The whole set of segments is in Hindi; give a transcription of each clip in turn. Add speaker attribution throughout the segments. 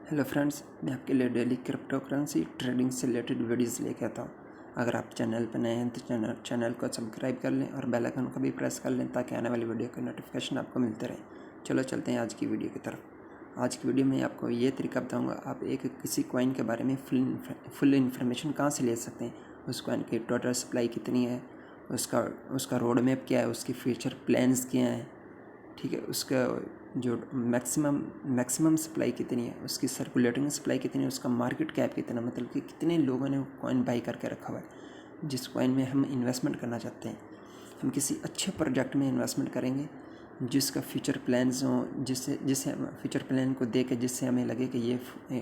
Speaker 1: हेलो फ्रेंड्स, मैं आपके लिए डेली क्रिप्टो करेंसी ट्रेडिंग से रिलेटेड वीडियोस लेके आता हूँ। अगर आप चैनल पर नए हैं तो चैनल को सब्सक्राइब कर लें और बेल आइकन को भी प्रेस कर लें ताकि आने वाली वीडियो के नोटिफिकेशन आपको मिलते रहे। चलो चलते हैं आज की वीडियो की तरफ। आज की वीडियो में आपको ये तरीका बताऊँगा आप किसी कॉइन के बारे में फुल इन्फॉर्मेशन कहाँ से ले सकते हैं। उस कॉइन की टोटल सप्लाई कितनी है, उसका रोड मैप क्या है, उसके फ्यूचर प्लान्स क्या हैं, ठीक है, उसका जो मैक्सिमम सप्लाई कितनी है, उसकी सर्कुलेटिंग सप्लाई कितनी है, उसका मार्केट कैप कितना, मतलब कि कितने लोगों ने कॉइन बाई करके रखा हुआ है। जिस कॉइन में हम इन्वेस्टमेंट करना चाहते हैं, हम किसी अच्छे प्रोजेक्ट में इन्वेस्टमेंट करेंगे जिसका फ्यूचर प्लान्स हों, जिससे फ्यूचर प्लान को देख के जिससे हमें लगे कि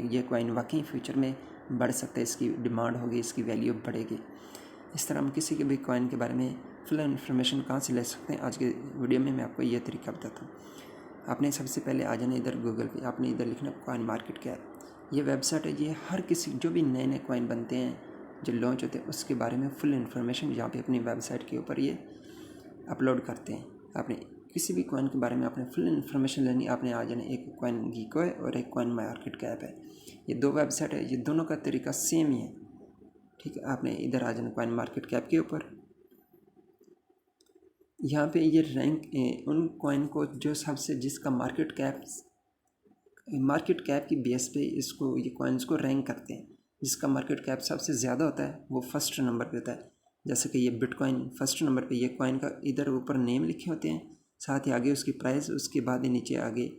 Speaker 1: ये कॉइन वाकई फ्यूचर में बढ़ सकता है, इसकी डिमांड होगी, इसकी वैल्यू बढ़ेगी। इस तरह हम किसी के भी कॉइन के बारे में फुल इन्फॉर्मेशन कहाँ से ले सकते हैं, आज के वीडियो में मैं आपको ये तरीका बताता हूँ। आपने सबसे पहले आ जाना इधर गूगल पे, आपने इधर लिखना कॉइन मार्केट कैप। ये वेबसाइट है, ये हर किसी जो भी नए नए कॉइन बनते हैं, जो लॉन्च होते हैं, उसके बारे में फुल इन्फॉर्मेशन यहाँ पे अपनी वेबसाइट के ऊपर ये अपलोड करते हैं। आपने किसी भी कॉइन के बारे में आपने फुल इन्फॉर्मेशन लेनी, आपने आ जाना, एक कॉइन गीको है और एक कॉइन मार्केट कैप है। ये दो वेबसाइट है, ये दोनों का तरीका सेम ही है, ठीक है। आपने इधर आ जाना कॉइन मार्केट कैप के ऊपर। यहाँ पे ये रैंक उन कॉइन को जो सबसे जिसका मार्केट कैप की बेस पे इसको ये कॉइन्स को रैंक करते हैं। जिसका मार्केट कैप सबसे ज़्यादा होता है वो फर्स्ट नंबर पे होता है। जैसे कि ये बिटकॉइन फर्स्ट नंबर पे, ये कॉइन का इधर ऊपर नेम लिखे होते हैं, साथ ही आगे उसकी प्राइस, उसके बाद ही नीचे आगे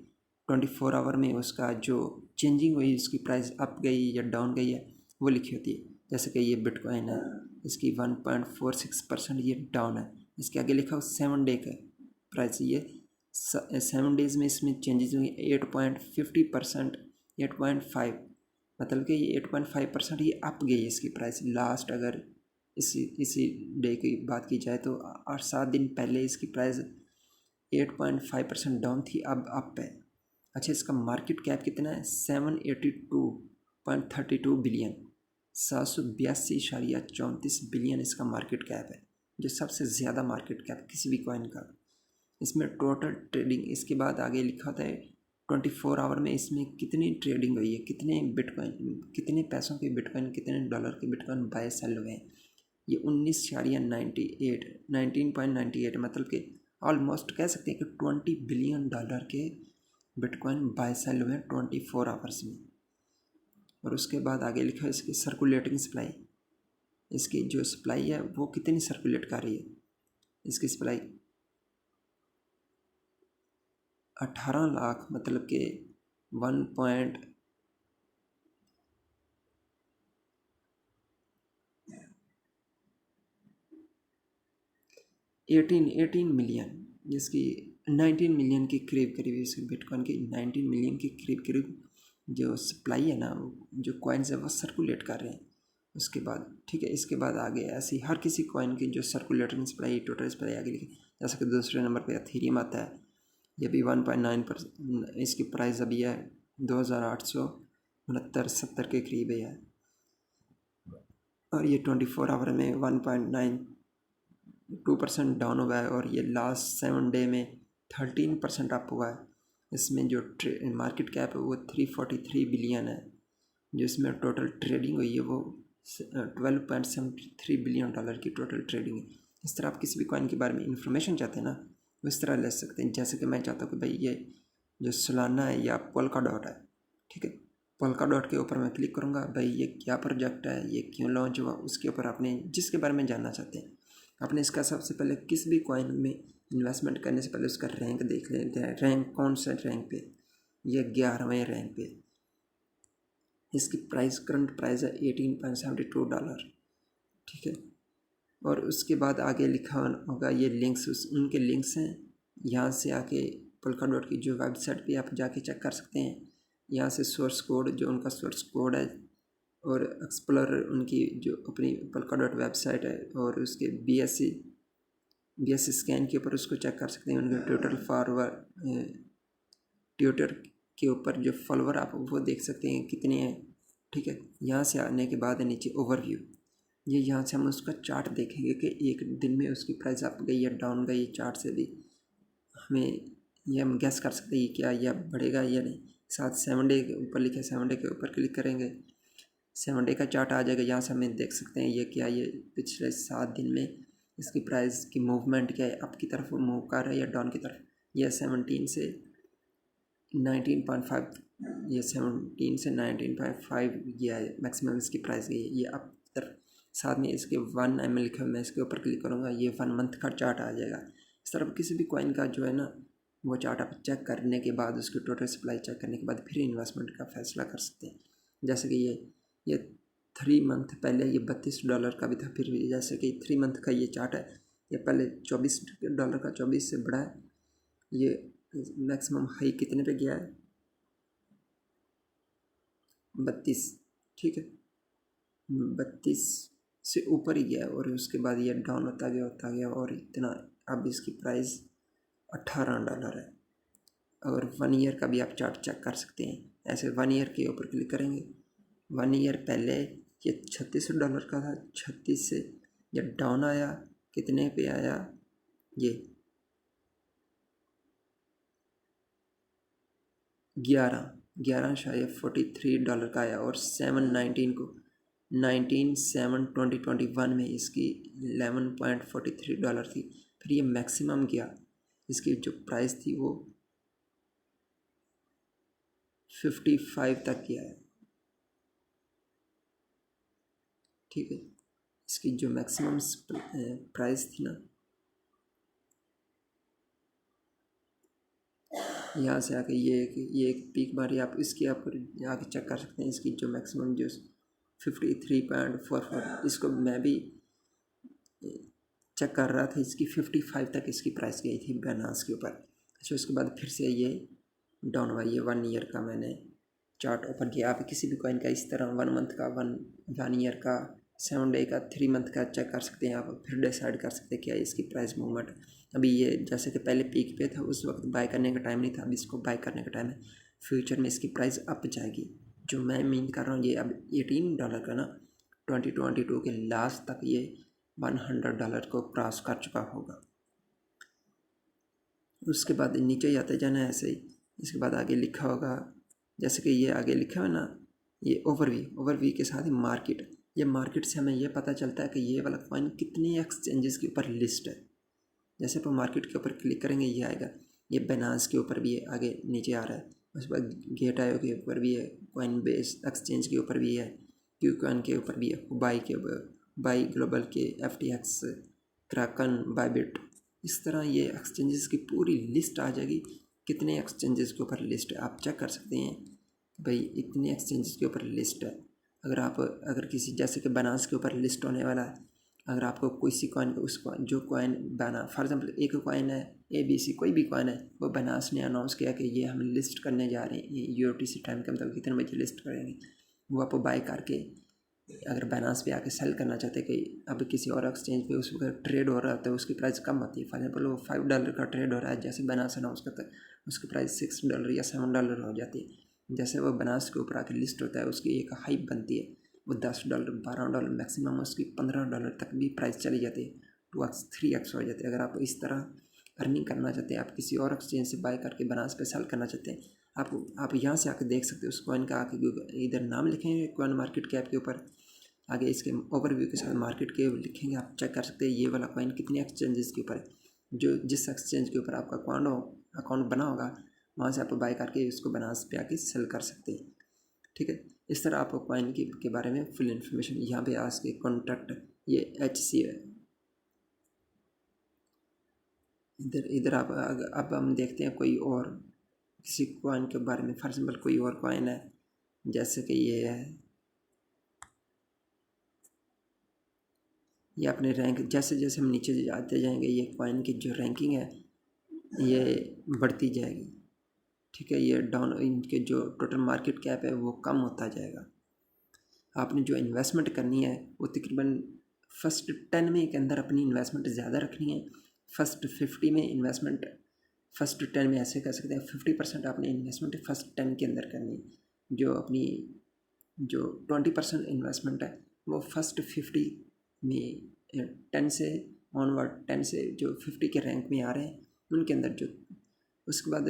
Speaker 1: 24 आवर में उसका जो चेंजिंग हुई, उसकी प्राइस अप गई या डाउन गई है, वो लिखी होती है। जैसे कि ये बिटकॉइन है, इसकी 1.46% ये डाउन है। इसके आगे लिखा हो 7 डे का प्राइस, ये 7 डेज़ में इसमें चेंजेस हुई 8.50%, 8.5, मतलब कि ये 8.5% ये अप गई इसकी प्राइस। लास्ट अगर इसी डे की बात की जाए तो 8-7 दिन पहले इसकी प्राइस 8.5% डाउन थी, अब अप है। अच्छा, इसका मार्केट कैप कितना है? 782.32 बिलियन, 782.34 बिलियन इसका मार्केट कैप है, जो सबसे ज़्यादा मार्केट कैप किसी भी कॉइन का। इसमें टोटल ट्रेडिंग, इसके बाद आगे लिखा होता है 24 आवर में इसमें कितनी ट्रेडिंग हुई है, कितने बिटकॉइन, कितने पैसों के बिटकॉइन, कितने डॉलर के बिटकॉइन बाय सेल हुए हैं। ये 19.98, मतलब कि ऑलमोस्ट कह सकते हैं कि 20 बिलियन डॉलर के बिटकॉइन बाय सेल हुए हैं 24 आवर्स में। और उसके बाद आगे लिखा है इसकी सर्कुलेटिंग सप्लाई, इसकी जो सप्लाई है वो कितनी सर्कुलेट कर रही है। इसकी सप्लाई 18 लाख, मतलब कि 18 मिलियन, जिसकी 19 मिलियन के करीब करीब, इसकी बिटकॉइन की 19 मिलियन के करीब करीब जो सप्लाई है ना, जो कॉइन्स है वो सर्कुलेट कर रहे हैं। उसके बाद ठीक है, इसके बाद आगे ऐसी हर किसी कॉइन की जो सर्कुलेटिंग सप्लाई, टोटल सप्लाई आगे लिखी। जैसे कि दूसरे नंबर पे एथेरियम आता है, ये भी 1.9%, इसकी प्राइस अभी है 2869.70 के करीब है, और ये 24 आवर में 1.92% डाउन हुआ है, और ये लास्ट 7 डे में 13% अप हुआ है। इसमें जो मार्केट कैप है वो 343 बिलियन है, जो इसमें टोटल ट्रेडिंग हुई है वो 12.73 बिलियन डॉलर की टोटल ट्रेडिंग है। इस तरह आप किसी भी कॉइन के बारे में इंफॉर्मेशन चाहते हैं ना, वो इस तरह ले सकते हैं। जैसे कि मैं चाहता हूँ कि भाई ये जो सोलाना है या पोल्का डॉट है, ठीक है, पोल्का डॉट के ऊपर मैं क्लिक करूँगा, भाई ये क्या प्रोजेक्ट है, ये क्यों लॉन्च हुआ, उसके ऊपर आपने जिसके बारे में जानना चाहते हैं, आपने इसका सबसे पहले किसी भी कॉइन में इन्वेस्टमेंट करने से पहले उसका रैंक देख लेते हैं। रैंक कौन सा रैंक पे, ये 11वें रैंक पे। इसकी प्राइस, करंट प्राइस है $18.72, ठीक है। और उसके बाद आगे लिखा होगा ये लिंक्स, उनके लिंक्स हैं। यहाँ से आके पोल्का डॉट की जो वेबसाइट पे आप जाके चेक कर सकते हैं। यहाँ से सोर्स कोड, जो उनका सोर्स कोड है, और एक्सप्लोरर उनकी जो अपनी पोल्का डॉट वेबसाइट है, और उसके BSC स्कैन के ऊपर उसको चेक कर सकते हैं। उनके ट्विटर के ऊपर जो फॉलोवर आप वो देख सकते हैं कितने हैं, ठीक है। यहाँ से आने के बाद नीचे ओवरव्यू, ये यहाँ से हम उसका चार्ट देखेंगे कि एक दिन में उसकी प्राइस अप गई या डाउन गई। चार्ट से भी हमें ये हम गैस कर सकते हैं क्या यह बढ़ेगा या नहीं। साथ 7 डे के ऊपर लिखा है, 7 डे के ऊपर क्लिक करेंगे, 7 डे का चार्ट आ जाएगा। यहाँ से हमें देख सकते हैं ये क्या, ये पिछले 7 दिन में इसकी प्राइस की मूवमेंट क्या है, अप की तरफ मूव कर रहा है या डाउन की तरफ। यह 17 से 19.5, ये 17 से 19.5 ये है मैक्सिमम इसकी प्राइस गई है, ये अप की तरफ। साथ में इसके 1 ml लिखा है, मैं इसके ऊपर क्लिक करूँगा, ये 1 मंथ का चार्ट आ जाएगा। इस तरफ किसी भी कॉइन का जो है ना वो चार्ट आप चेक करने के बाद, उसकी टोटल सप्लाई चेक करने के बाद फिर इन्वेस्टमेंट का फैसला कर सकते हैं। जैसे कि ये 3 मंथ पहले ये $32 का भी था, फिर भी जैसे कि 3 मंथ का ये चार्ट है, ये पहले $24 का 24 से बढ़ा है। ये मैक्सिमम हाई कितने पे गया है, 32, ठीक है, 32 से ऊपर ही गया और उसके बाद ये डाउन होता गया और इतना, अब इसकी प्राइस $18 है। और 1 ईयर का भी आप चार्ट चेक कर सकते हैं। ऐसे 1 ईयर के ऊपर क्लिक करेंगे, 1 ईयर पहले ये $36 का था, 36 से ये डाउन आया, कितने पे आया, ये 11 शायद $43 का आया। और 7/19 को 19/7/2021 में इसकी $11.43 थी। फिर ये मैक्सिमम गया, इसकी जो प्राइस थी वो 55 तक गया है, ठीक है। इसकी जो मैक्सिमम प्राइस थी ना, यहाँ से आके ये एक पीक मारी, आप इसकी आप आके चेक कर सकते हैं। इसकी जो मैक्सिमम जो 53.44, इसको मैं भी चेक कर रहा था, इसकी 55 तक इसकी प्राइस गई थी बाइनेंस के ऊपर। अच्छा, उसके बाद फिर से ये डाउन हुआ। ये 1 ईयर का मैंने चार्ट ओपन किया। आप किसी भी कॉइन का इस तरह 1 मंथ का, 1 ईयर का, 7 डे का, 3 मंथ का चेक कर सकते हैं। आप फिर डिसाइड कर सकते हैं क्या इसकी प्राइस मूवमेंट। अभी ये जैसे कि पहले पीक पे था, उस वक्त बाय करने का टाइम नहीं था, अभी इसको बाय करने का टाइम है। फ्यूचर में इसकी प्राइस अप जाएगी। जो मैं मीन कर रहा हूँ, ये अब $18 का ना 2022 के लास्ट तक ये $100 को क्रॉस कर चुका होगा। उसके बाद नीचे जाते जाना ऐसे ही। इसके बाद आगे लिखा होगा, जैसे कि ये आगे लिखा है ना, ये ओवरव्यू के साथ ही मार्केट। ये मार्केट से हमें ये पता चलता है कि ये वाला कॉइन कितने एक्सचेंजेस के ऊपर लिस्ट है। जैसे आप मार्केट के ऊपर क्लिक करेंगे ये आएगा। ये बाइनेंस के ऊपर भी है, आगे नीचे आ रहा है। उसके बाद गेट.io के ऊपर भी है, कॉइन बेस एक्सचेंज के ऊपर भी है, क्यूकॉइन के ऊपर भी है, बाई ग्लोबल के, FTX, क्रैकन, बाइबिट। इस तरह ये एक्सचेंजेस की पूरी लिस्ट आ जाएगी। कितने एक्सचेंजेस के ऊपर लिस्ट है आप चेक कर सकते हैं भाई, इतने एक्सचेंजेस के ऊपर लिस्ट है। अगर किसी, जैसे कि बाइनेंस के ऊपर लिस्ट होने वाला है, अगर आपको किसी कॉइन उसको जो कॉइन बना, फॉर एग्जांपल एक कॉइन है ABC, कोई भी कॉइन है, वो बाइनेंस ने अनाउंस किया कि ये हम लिस्ट करने जा रहे हैं, UTC टाइम के मतलब कितने बजे लिस्ट करेंगे, वो आप बाय करके अगर बाइनेंस पे आके सेल करना चाहते हैं कि अब किसी और एक्सचेंज पे उस वक्त ट्रेड हो रहा है तो उसकी प्राइस कम होती है। फॉर एग्जाम्पल वो $5 का ट्रेड हो रहा है, जैसे बाइनेंस अनाउंस करता है उसकी प्राइस $6 या $7 हो जाती है। जैसे वो बाइनेंस के ऊपर आके लिस्ट होता है, उसकी एक हाइप बनती है, वो $10, $12, मैक्सिमम उसकी $15 तक भी प्राइस चली जाती है, 2x 3x हो जाती है। अगर आप इस तरह अर्निंग करना चाहते हैं, आप किसी और एक्सचेंज से बाय करके बाइनेंस पे सेल करना चाहते हैं, आप यहाँ से आके देख सकते हो। उस कॉइन का आके इधर नाम लिखेंगे कॉइन मार्केट कैप के ऊपर, आगे इसके ओवरव्यू के साथ मार्केट के लिखेंगे, आप चेक कर सकते हैं ये वाला कॉइन कितने एक्सचेंजेस के ऊपर है। जो जिस एक्सचेंज के ऊपर आपका अकाउंट बना होगा, वहाँ से आप बाय करके उसको बाइनेंस पे आके सेल कर सकते हैं, ठीक है। इस तरह आपको कॉइन के बारे में फुल इन्फॉर्मेशन यहाँ पे आज के कॉन्टैक्ट, ये HC है। इधर आप अब हम देखते हैं कोई और किसी कॉइन के बारे में। फॉर एग्जाम्पल कोई और कॉइन है, जैसे कि ये है, ये अपने रैंक, जैसे जैसे हम नीचे जाते जाएंगे ये कॉइन की जो रैंकिंग है ये बढ़ती जाएगी, ठीक है। ये डाउन, इनके जो टोटल मार्केट कैप है वो कम होता जाएगा। आपने जो इन्वेस्टमेंट करनी है वो तकरीबन फर्स्ट 10 में के अंदर अपनी इन्वेस्टमेंट ज़्यादा रखनी है। फर्स्ट 50 में इन्वेस्टमेंट, फर्स्ट 10 में ऐसे कर सकते हैं 50% आपने इन्वेस्टमेंट फर्स्ट 10 के अंदर करनी है। जो अपनी जो 20% इन्वेस्टमेंट है वो फर्स्ट 50 में, 10 से ऑनवर्ड, 10 से जो 50 के रैंक में आ रहे हैं उनके अंदर जो, उसके बाद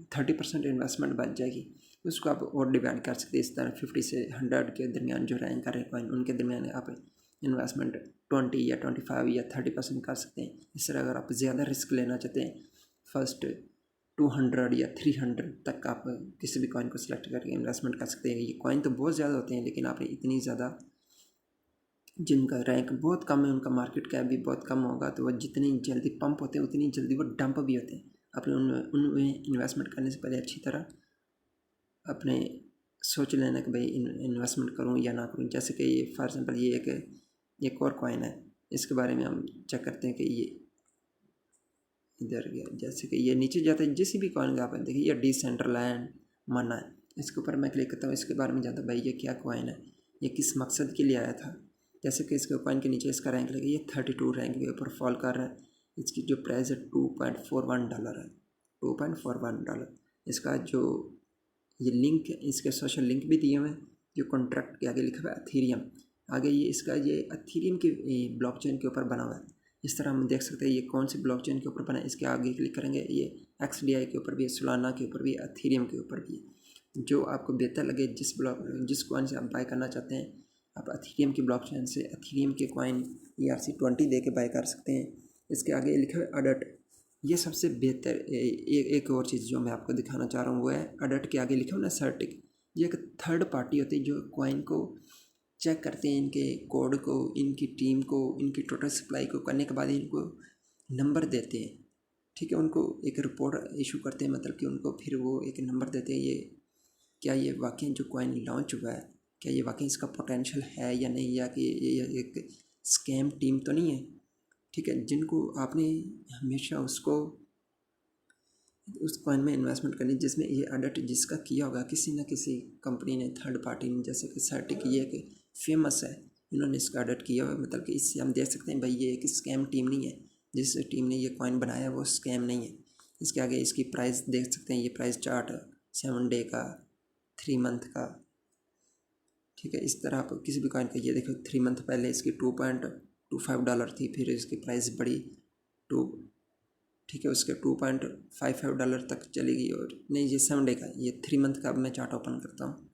Speaker 1: 30% इन्वेस्टमेंट बच जाएगी। उसको आप और डिवाइड कर सकते हैं इस तरह 50 से 100 के दरमियान जो रैंक कर रहे कॉइन उनके दरमियान आप इन्वेस्टमेंट 20 या 25 या 30% कर सकते हैं। इस तरह अगर आप ज़्यादा रिस्क लेना चाहते हैं फर्स्ट 200 या 300 तक आप किसी भी कॉइन को सिलेक्ट करके इन्वेस्टमेंट कर सकते हैं। ये कॉइन तो बहुत ज़्यादा होते हैं लेकिन आप इतनी ज़्यादा जिनका रैंक बहुत कम है उनका मार्केट कैप भी बहुत कम होगा तो वह जितनी जल्दी पंप होते हैं उतनी जल्दी वो डंप भी होते हैं। अपने उनमें इन्वेस्टमेंट करने से पहले अच्छी तरह अपने सोच लेना कि भाई इन्वेस्टमेंट करूं या ना करूं। जैसे कि ये फॉर एग्जांपल ये एक और कॉइन है, इसके बारे में हम चेक करते हैं कि ये इधर गया। जैसे कि ये नीचे जाता है जिस भी कॉइन का आप देखिए ये डिसेंट्रलैंड माना है, इसके ऊपर मैं क्लिक करता हूँ, इसके बारे में जानता भाई ये क्या कॉइन है, ये किस मकसद के लिए आया था। जैसे कि इसके कॉइन के नीचे इसका रैंक लगे ये 32 रैंक के ऊपर फॉल कर रहा है। इसकी जो प्राइस है $2.41 है, $2.41। इसका जो ये लिंक है इसके सोशल लिंक भी दिए हुए हैं जो कॉन्ट्रैक्ट के आगे लिखा हुआ है एथीरियम। आगे ये इसका ये एथीरियम की ब्लॉकचेन के ऊपर बना हुआ है। इस तरह हम देख सकते हैं ये कौन सी ब्लॉकचेन के ऊपर बना है। इसके आगे क्लिक करेंगे ये XDI के ऊपर भी है, सोलाना के ऊपर भी है, एथीरियम के ऊपर भी है। जो आपको बेहतर लगे जिस कॉइन से आप बाय करना चाहते हैं आप एथीरियम की ब्लॉकचेन से एथीरियम के कॉइन ERC20 दे के बाय कर सकते हैं। इसके आगे लिखा हुआ है अडट। ये सबसे बेहतर एक और चीज़ जो मैं आपको दिखाना चाह रहा हूँ वो है अडट के आगे लिखा हुआ ना सर्टिक। ये एक थर्ड पार्टी होती है जो कॉइन को चेक करते हैं, इनके कोड को, इनकी टीम को, इनकी टोटल सप्लाई को करने के बाद इनको नंबर देते हैं। ठीक है, उनको एक रिपोर्ट इशू करते हैं, मतलब कि उनको फिर वो एक नंबर देते हैं ये क्या ये वाकई जो कॉइन लॉन्च हुआ है क्या ये वाकई इसका पोटेंशियल है या नहीं, या कि ये एक स्कैम टीम तो नहीं है। ठीक है, जिनको आपने हमेशा उस कॉइन में इन्वेस्टमेंट करनी जिसमें ये अडट जिसका किया होगा किसी न किसी कंपनी ने, थर्ड पार्टी ने। जैसे कि सर्टिक ये कि फेमस है, इन्होंने इसका अडट किया हुआ, मतलब कि इससे हम देख सकते हैं भाई ये एक स्कैम टीम नहीं है, जिस टीम ने ये कॉइन बनाया वो स्कैम नहीं है। इसके आगे इसकी प्राइस देख सकते हैं, ये प्राइस चार्ट 7 डे का, 3 मंथ का। ठीक है, इस तरह आप किसी भी कॉइन का ये देखो 3 मंथ पहले इसकी $2.25 थी, फिर इसकी प्राइस बढ़ी टू, ठीक है, उसके $2.55 तक चलेगी। और नहीं ये 7 डे का, ये 3 मंथ का अब मैं चार्ट ओपन करता हूँ।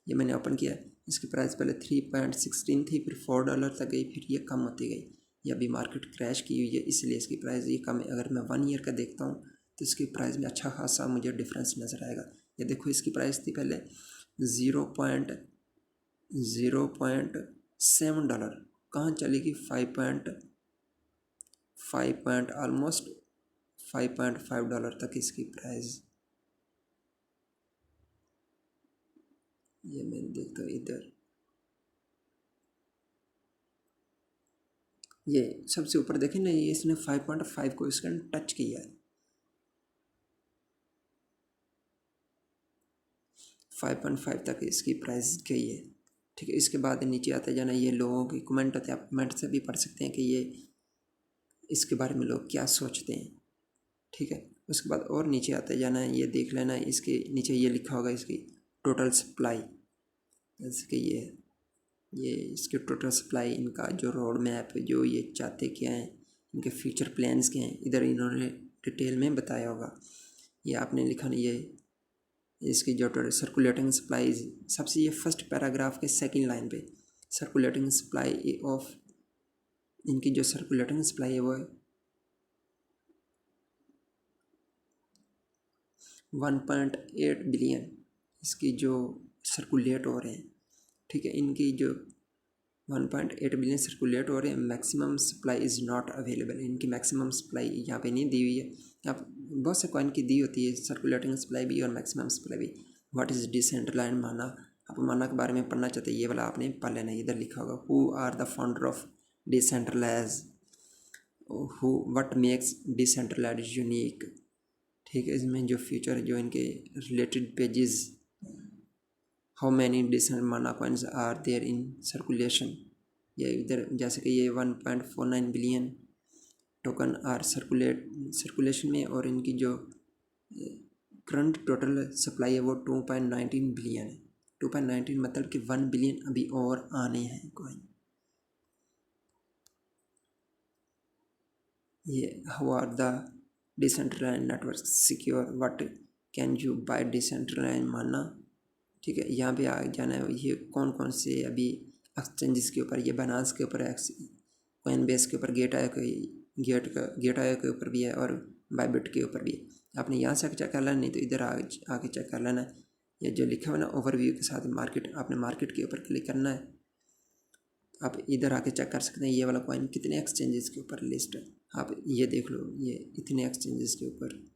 Speaker 1: ये मैंने ओपन किया, इसकी प्राइस पहले 3.16 थी, फिर $4 तक गई, फिर ये कम होती गई। ये अभी मार्केट क्रैश की हुई है इसलिए इसकी प्राइस ये कम है। अगर मैं 1 ईयर का देखता हूँ तो इसकी प्राइस में अच्छा खासा मुझे डिफरेंस नज़र आएगा। ये देखो इसकी प्राइस थी पहले $0.7, कहाँ चलेगी 5 ऑलमोस्ट $5.5 तक इसकी प्राइस। ये मैं देखता हूँ इधर, ये सबसे ऊपर देखें ना, ये इसने 5.5 को इसका टच किया है, 5.5 तक इसकी प्राइस गई है। ठीक है, इसके बाद नीचे आते जाना, ये लोगों के कमेंट होते हैं, आप कमेंट से भी पढ़ सकते हैं कि ये इसके बारे में लोग क्या सोचते हैं। ठीक है, उसके बाद और नीचे आते जाना है, ये देख लेना इसके नीचे ये लिखा होगा इसकी टोटल सप्लाई। जैसे कि ये इसके टोटल सप्लाई, इनका जो रोड मैप, जो ये चाहते क्या हैं, इनके फ्यूचर प्लान्स क्या हैं, इधर इन्होंने डिटेल में बताया होगा। ये आपने लिखा नहीं, ये इसकी जो सर्कुलेटिंग सप्लाई सबसे, ये फर्स्ट पैराग्राफ के सेकंड लाइन पे सर्कुलेटिंग सप्लाई ऑफ, इनकी जो सर्कुलेटिंग सप्लाई है वो है 1.8 बिलियन इसकी जो सर्कुलेट हो रहे हैं। ठीक है, इनकी जो 1.8 बिलियन सर्कुलेट हो रहे हैं, maximum supply is not available. इनकी मैक्सिमम सप्लाई यहाँ पे नहीं दी हुई है। आप बहुत से कॉइन की दी होती है सर्कुलेटिंग सप्लाई भी और मैक्सिमम सप्लाई भी। व्हाट इज़ डिसेंट्रलाइज्ड माना, आप माना के बारे में पढ़ना चाहते हैं, ये वाला आपने पढ़ लेना। इधर लिखा होगा who are the founder of decentralize, who what makes decentralized unique. ठीक है, इसमें जो फ्यूचर जो इनके related pages, how many decent MANA coins are there in circulation. ये इधर जैसे कि ये 1.49 बिलियन टोकन आर सर्कुलेशन में, और इनकी जो करंट टोटल सप्लाई है वो 2.19 बिलियन है। 2.19 मतलब कि 1 बिलियन अभी और आने हैं कॉइन। ये how are the decentralised network secure, what can you buy decentralise मानना, ठीक है। यहाँ पे आ जाना है ये कौन कौन से अभी एक्सचेंजेस के ऊपर, ये बाइनेंस के ऊपर, कॉइनबेस के ऊपर, गेट आयो के ऊपर भी है और बायबिट के ऊपर भी है। आपने यहाँ से चेक कर लेना, नहीं तो इधर आके चेक कर लेना। ये जो लिखा हुआ ना ओवरव्यू के साथ मार्केट, आपने मार्केट के ऊपर क्लिक करना है। आप इधर आके चेक कर सकते हैं ये वाला कॉइन कितने एक्सचेंजेस के ऊपर लिस्ट है। आप ये देख लो, ये इतने एक्सचेंजेस के ऊपर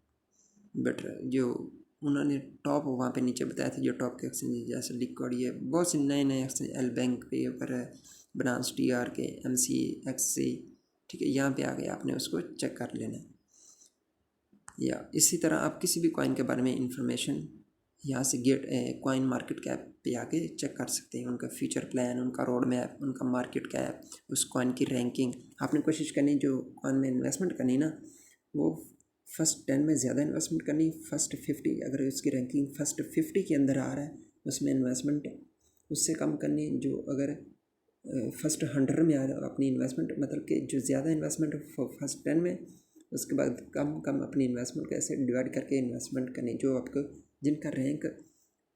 Speaker 1: बेटर जो उन्होंने टॉप वहाँ पे नीचे बताया था, जो टॉप के एक्सचेंजेस जैसे लिक्विड, ये बहुत से नए नए एक्सचेंज, एल बैंक पे ऊपर है, बनास TRK, MC, XC, ठीक है। यहाँ पे आ गए, आपने उसको चेक कर लेना है। या इसी तरह आप किसी भी कॉइन के बारे में इंफॉर्मेशन यहाँ से कॉइन मार्केट कैप पे आके चेक कर सकते हैं, उनका फ्यूचर प्लान, उनका रोड मैप, उनका मार्केट कैप, उस कॉइन की रैंकिंग। आपने कोशिश करनी जो कॉइन में इन्वेस्टमेंट करनी ना, वो फर्स्ट 10 में ज़्यादा इन्वेस्टमेंट करनी, फर्स्ट 50 अगर उसकी रैंकिंग फर्स्ट 50 के अंदर आ रहा है उसमें इन्वेस्टमेंट उससे कम करनी। जो अगर फर्स्ट 100 में आ रहा है अपनी इन्वेस्टमेंट, मतलब कि जो ज़्यादा इन्वेस्टमेंट फर्स्ट 10 में, उसके बाद कम कम अपनी इन्वेस्टमेंट कैसे डिवाइड करके इन्वेस्टमेंट करनी। जो आपको जिनका रैंक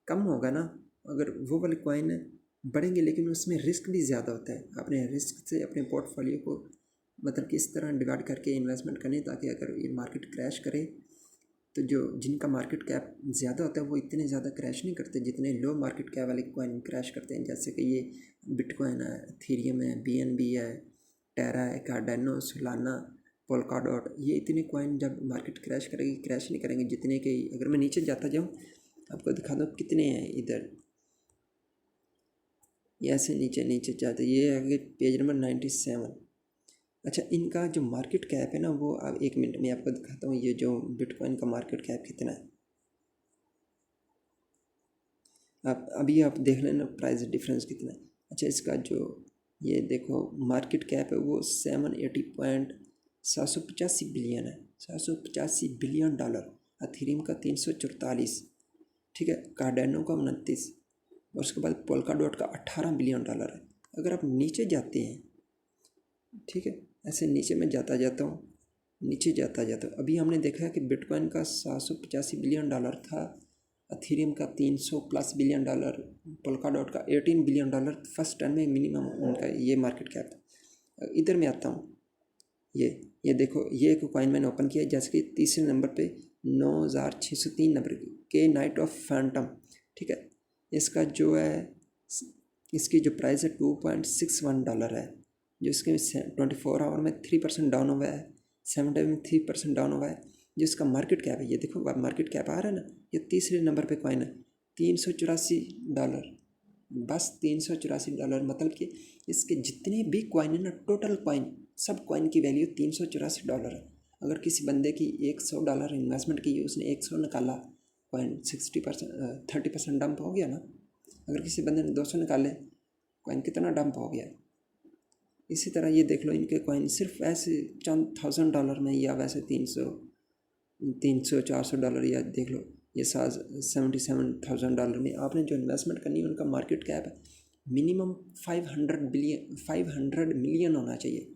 Speaker 1: कम होगा ना, अगर वो वाले कॉइन बढ़ेंगे लेकिन उसमें रिस्क भी ज़्यादा होता है, अपने रिस्क से अपने पोर्टफोलियो को मतलब कि इस तरह डिवाइड करके इन्वेस्टमेंट करनी ताकि अगर ये मार्केट क्रैश करे तो जो जिनका मार्केट कैप ज़्यादा होता है वो इतने ज़्यादा क्रैश नहीं करते जितने लो मार्केट कैप वाले कॉइन क्रैश करते हैं। जैसे कि ये बिटकॉइन है, इथेरियम है, BNB है, टेरा है, कार्डेनो, सोलाना, पोल्काडॉट, ये इतने कॉइन जब मार्केट क्रैश करेगी, क्रैश नहीं करेंगे जितने के। अगर मैं नीचे जाता जाऊँ आपको दिखा दो कितने हैं इधर, ये ऐसे नीचे नीचे जाते, ये आगे पेज नंबर 97। अच्छा, इनका जो मार्केट कैप है ना वो अब 1 मिनट में आपको दिखाता हूँ, ये जो बिटकॉइन का मार्केट कैप कितना है। आप अभी आप देख लेना प्राइस डिफरेंस कितना है। अच्छा, इसका जो ये देखो मार्केट कैप है वो 780.785 बिलियन है, $785 बिलियन। अथीरियम का 344, ठीक है। कार्डेनो का 29 और उसके बाद पोल्काडॉट का $18 बिलियन है। अगर आप नीचे जाते हैं, ठीक है, ऐसे नीचे मैं जाता जाता हूँ, नीचे जाता जाता हूँ, अभी हमने देखा है कि बिटकॉइन का $785 बिलियन था, अथीरियम का $300+ बिलियन, पोल्काडॉट का $18 बिलियन फर्स्ट टर्म में मिनिमम उनका ये मार्केट कैप था। इधर मैं आता हूँ, ये देखो, ये एक कॉइन मैंने ओपन किया जैसे कि तीसरे नंबर पे 9603 नंबर के नाइट ऑफ फैंटम, ठीक है। इसका जो है इसकी जो प्राइस है $2.61 है, जो इसके 24 आवर में 3% डाउन हुआ है, 7 डे में 3% डाउन हुआ है। जो इसका मार्केट कैप है, ये देखो मार्केट कैप आ रहा है ना, ये तीसरे नंबर पे कॉइन है, $384, बस $384। मतलब कि इसके जितने भी कॉइन है ना, टोटल कॉइन, सब कॉइन की वैल्यू $384 है। अगर किसी बंदे की $100 इन्वेस्टमेंट की, उसने 100 निकाला, कॉइन 30% डंप हो गया ना। अगर किसी बंदे ने 200 निकाले, कॉइन कितना डंप हो गया। इसी तरह ये देख लो, इनके कॉइन सिर्फ ऐसे चंद $1000 में, या वैसे 300-400 या देख लो ये $77,000 में आपने जो इन्वेस्टमेंट करनी है, उनका मार्केट कैप है मिनिमम 500 मिलियन होना चाहिए।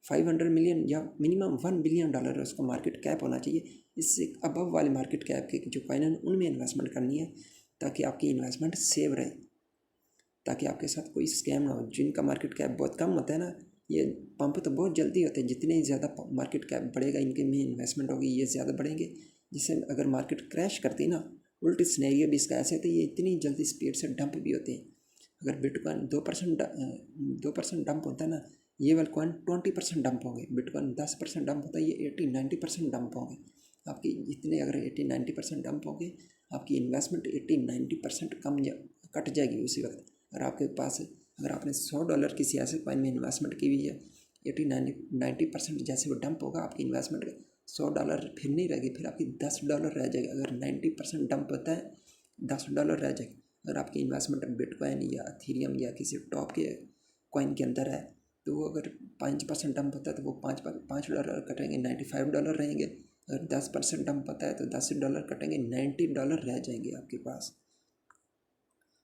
Speaker 1: 500 मिलियन या मिनिमम $1 बिलियन उसका मार्केट कैप होना चाहिए। इससे अबव वाले मार्केट कैप के जो कॉइन है उनमें इन्वेस्टमेंट करनी है ताकि आपकी इन्वेस्टमेंट सेव रहे, ताकि आपके साथ कोई स्कैम ना हो। जिनका मार्केट कैप बहुत कम होता है ना, ये पंप तो बहुत जल्दी होते हैं, जितने ज़्यादा मार्केट कैप बढ़ेगा इनके में इन्वेस्टमेंट होगी, ये ज़्यादा बढ़ेंगे। जिससे अगर मार्केट क्रैश करती ना, उल्टी सिनेरियो भी इसका ऐसे होता है, ये इतनी जल्दी स्पीड से डंप भी होते हैं। अगर बिटकॉइन 2% डंप होता है ना, ये वाला कॉइन 20% डंप होंगे। बिटकॉइन 10% डंप होता है, ये 80-90% डंप होंगे। आपकी इतने अगर 80-90% डंप होंगे, आपकी इन्वेस्टमेंट 80-90% कम कट जाएगी उसी वक्त। अगर आपके पास, अगर आपने $100 किसी ऐसे कॉइन में इन्वेस्टमेंट की हुई है, 80-90% जैसे वो डंप होगा, आपकी इन्वेस्टमेंट $100 फिर नहीं रहेगी, फिर आपकी $10 रह जाएगी। अगर 90% डंप होता है, $10 रह जाएगी। अगर आपकी इन्वेस्टमेंट बिटकॉइन या इथेरियम या किसी टॉप के कॉइन के अंदर है, तो वो अगर 5% डंप होता है तो वो $5 कटेंगे, $95 रहेंगे। अगर 10% डंप होता है तो $10 कटेंगे, $90 रह जाएंगे आपके पास।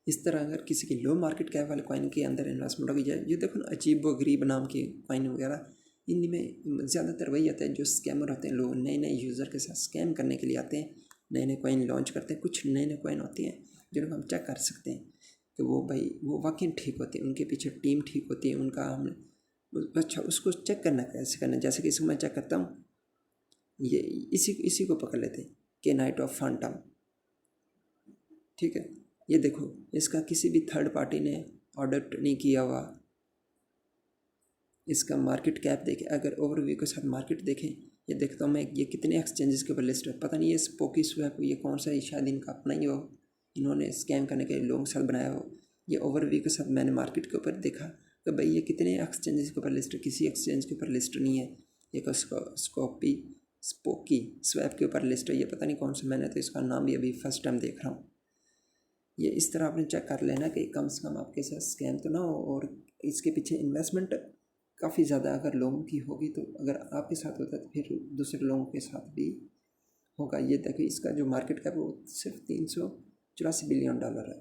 Speaker 1: इस तरह अगर किसी की लो मार्केट कैप वाले कॉइन के अंदर इन्वेस्टमेंट होगी जाए, ये देखो ना अजीब व गरीब नाम के कॉइन वगैरह, इनमें ज़्यादातर वही आता है जो स्कैमर होते हैं। लोग नए नए यूज़र के साथ स्कैम करने के लिए आते हैं, नए नए कॉइन लॉन्च करते हैं, कुछ नए नए कॉइन होती हैं जिनको हम चेक कर सकते हैं कि वो भाई वो वाकई ठीक होते हैं, उनके पीछे टीम ठीक होती है, उनका हम अच्छा उसको चेक करना कैसे करना। जैसे कि इसको मैं चेक करता हूँ, ये इसी को पकड़ लेते हैं कि नाइट ऑफ फैंटम, ठीक है। ये देखो इसका किसी भी थर्ड पार्टी ने ऑडिट नहीं किया हुआ। इसका मार्केट कैप देखें, अगर ओवरव्यू के साथ मार्केट देखें, ये देखता हूँ मैं ये कितने एक्सचेंजेस के ऊपर लिस्ट है। पता नहीं ये स्पोकी स्वैप ये कौन सा है, शायद इनका अपना ही हो, इन्होंने स्कैम करने के लोगों के साथ बनाया हो। ये ओवरव्यू के साथ मैंने मार्केट के ऊपर देखा कि भाई ये कितने एक्सचेंजेस के ऊपर लिस्ट है, किसी एक्सचेंज के ऊपर लिस्ट नहीं है। एक स्पोकी स्वैप के ऊपर लिस्ट है, ये पता नहीं कौन सा, मैंने तो इसका नाम भी अभी फर्स्ट टाइम देख रहा हूँ। ये इस तरह आपने चेक कर लेना कि कम से कम आपके साथ स्कैम तो ना हो, और इसके पीछे इन्वेस्टमेंट काफ़ी ज़्यादा अगर लोगों की होगी तो अगर आपके साथ होता है तो फिर दूसरे लोगों के साथ भी होगा। ये देखिए इसका जो मार्केट कैप वो सिर्फ $384 बिलियन है।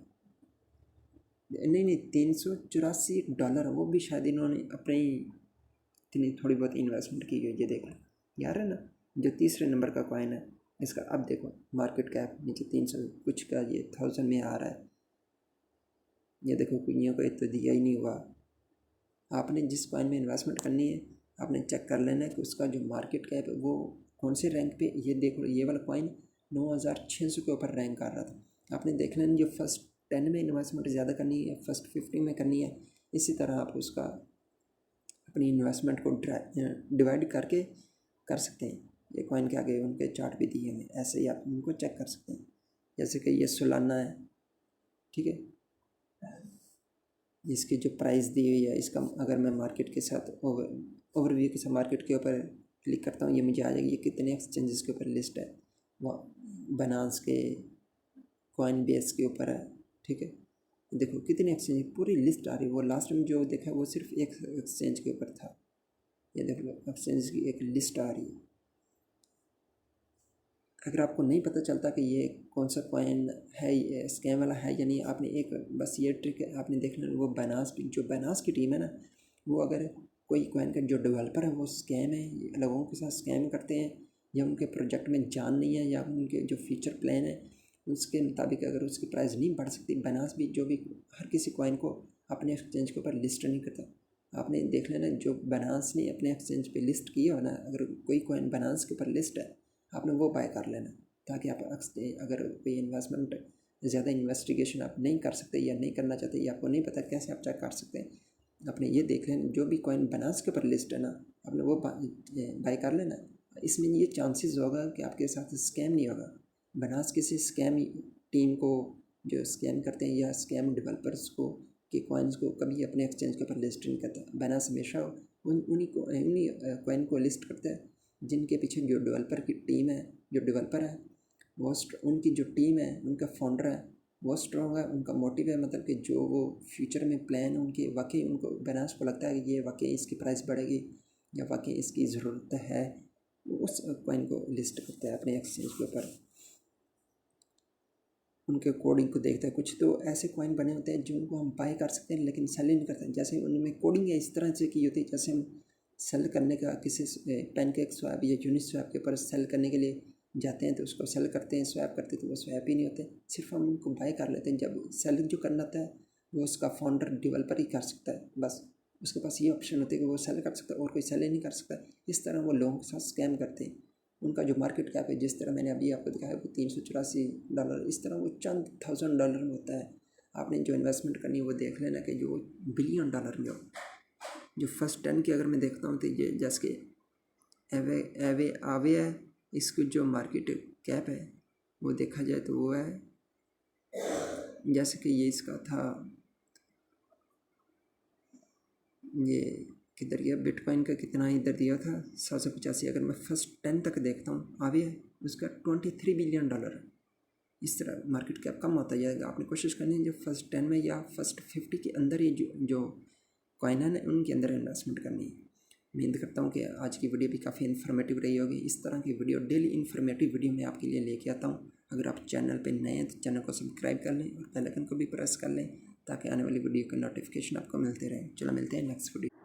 Speaker 1: नहीं, $384, वो भी शायद इन्होंने अपने ही इतनी थोड़ी बहुत इन्वेस्टमेंट की हुई। ये देखो यार है ना, जो तीसरे नंबर का कॉइन है इसका, अब देखो मार्केट कैप नीचे 300 कुछ का, ये 1000 में आ रहा है। ये देखो कुइयों को तो दिया ही नहीं हुआ। आपने जिस कॉइन में इन्वेस्टमेंट करनी है आपने चेक कर लेना है कि उसका जो मार्केट कैप है वो कौन से रैंक पे। ये देखो ये वाला कॉइन 9600 के ऊपर रैंक कर रहा था। आपने देख लेना जो फर्स्ट 10 में इन्वेस्टमेंट ज़्यादा करनी है, फर्स्ट 50 में करनी है। इसी तरह आप उसका अपनी इन्वेस्टमेंट को डिवाइड करके कर सकते हैं। ये कॉइन के आगे उनके चार्ट भी दिए हुए, ऐसे ही आप उनको चेक कर सकते हैं। जैसे कि ये सालाना है, ठीक है, इसकी जो प्राइस दी हुई है, इसका अगर मैं मार्केट के साथ ओवरव्यू के साथ मार्केट के ऊपर क्लिक करता हूँ, ये मुझे आ जाएगी ये कितने एक्सचेंजेस के ऊपर लिस्ट है। वो बाइनेंस के, कॉइन बेस के ऊपर है, ठीक है। देखो कितने एक्सचेंज पूरी लिस्ट आ रही है। वो लास्ट में जो देखा वो सिर्फ एक एक्सचेंज के ऊपर था। ये देख लो एक्सचेंज की एक लिस्ट आ रही है। अगर आपको नहीं पता चलता कि ये कौन सा कॉइन है, ये स्कैम वाला है या नहीं, आपने एक बस ये ट्रिक है आपने देख लेना। वो बाइनेंस जो बाइनेंस की टीम है ना, वो अगर कोई कॉइन का जो डेवलपर है वो स्कैम है, लोगों के साथ स्कैम करते हैं, या उनके प्रोजेक्ट में जान नहीं है, या उनके जो फ्यूचर प्लान है उसके मुताबिक अगर उसकी प्राइस नहीं बढ़ सकती। बाइनेंस भी जो भी हर किसी कॉइन को अपने एक्सचेंज के ऊपर लिस्ट नहीं करता। आपने देख लेना जो बाइनेंस ने अपने एक्सचेंज पे लिस्ट किया हो ना, अगर कोई कॉइन बाइनेंस के ऊपर लिस्ट है आपने वो बाय कर लेना, ताकि आप अगर कोई इन्वेस्टमेंट ज़्यादा इन्वेस्टिगेशन आप नहीं कर सकते या नहीं करना चाहते या आपको नहीं पता कैसे आप चेक कर सकते हैं, आपने ये देख लेना जो भी कॉइन बाइनेंस के ऊपर लिस्ट है ना, आपने वो बाय कर लेना। इसमें ये चांसेस होगा कि आपके साथ स्कैम नहीं होगा। बाइनेंस किसी स्कैम टीम को जो स्कैम करते हैं या स्कैम डेवलपर्स को कि कॉइन्स को कभी अपने एक्सचेंज के ऊपर लिस्ट नहीं करता। बाइनेंस हमेशा उन्हीं कॉइन को लिस्ट करता है जिनके पीछे जो डेवलपर की टीम है, जो डेवलपर है वो उनकी जो टीम है, उनका फाउंडर है वो स्ट्रॉन्ग है, उनका मोटिव है, मतलब कि जो वो फ्यूचर में प्लान उनके वाकई उनको बाइनेंस को लगता है कि ये वाकई इसकी प्राइस बढ़ेगी या वाकई इसकी ज़रूरत है, उस कॉइन को लिस्ट करता है अपने एक्सचेंज के ऊपर। उनके कोडिंग को देखते हैं। कुछ तो ऐसे कॉइन बने होते हैं जिनको हम बाय कर सकते हैं लेकिन सेल नहीं करते हैं। जैसे उनमें कोडिंग है इस तरह से की होती है जैसे हम सेल करने का किसी पैनकेक स्वैप या यूनिट स्वैप के ऊपर सेल करने के लिए जाते हैं तो उसको सेल करते हैं, स्वैप करते हैं तो वो स्वैप ही नहीं होते, सिर्फ हम उनको बाय कर लेते हैं। जब सेलिंग जो करना होता है वो उसका फाउंडर डेवलपर ही कर सकता है, बस उसके पास ये ऑप्शन होती है कि वो सेल कर सकता है और कोई सेल ही नहीं कर सकता। इस तरह वो लोगों के साथ स्कैम करते हैं। उनका जो मार्केट कैप है जिस तरह मैंने अभी आपको दिखाया वो $384, इस तरह वो चंद $1000 में होता है। आपने जो इन्वेस्टमेंट करनी है वो देख लेना कि जो $बिलियन में हो। जो फर्स्ट 10 की अगर मैं देखता हूँ तो ये जैसे कि आवे है, इसकी जो मार्केट कैप है वो देखा जाए तो वो है जैसे कि ये इसका था, ये किधर गया, बिटकॉइन का कितना इधर दिया था 785। अगर मैं फर्स्ट 10 तक देखता हूँ आवे है उसका $23 बिलियन है। इस तरह मार्केट कैप कम होता जाएगा। आपने कोशिश करनी है जो फर्स्ट 10 में या फर्स्ट 50 के अंदर ही जो कॉइन है उनके अंदर इन्वेस्टमेंट करनी है। उम्मीद करता हूँ कि आज की वीडियो भी काफ़ी इन्फॉर्मेटिव रही होगी। इस तरह की वीडियो डेली इन्फॉर्मेटिव वीडियो मैं आपके लिए लेके आता हूँ। अगर आप चैनल पर नए हैं तो चैनल को सब्सक्राइब कर लें और बेल आइकन को भी प्रेस कर लें ताकि आने वाली वीडियो के नोटिफिकेशन आपको मिलते रहें। चलो मिलते हैं नेक्स्ट वीडियो।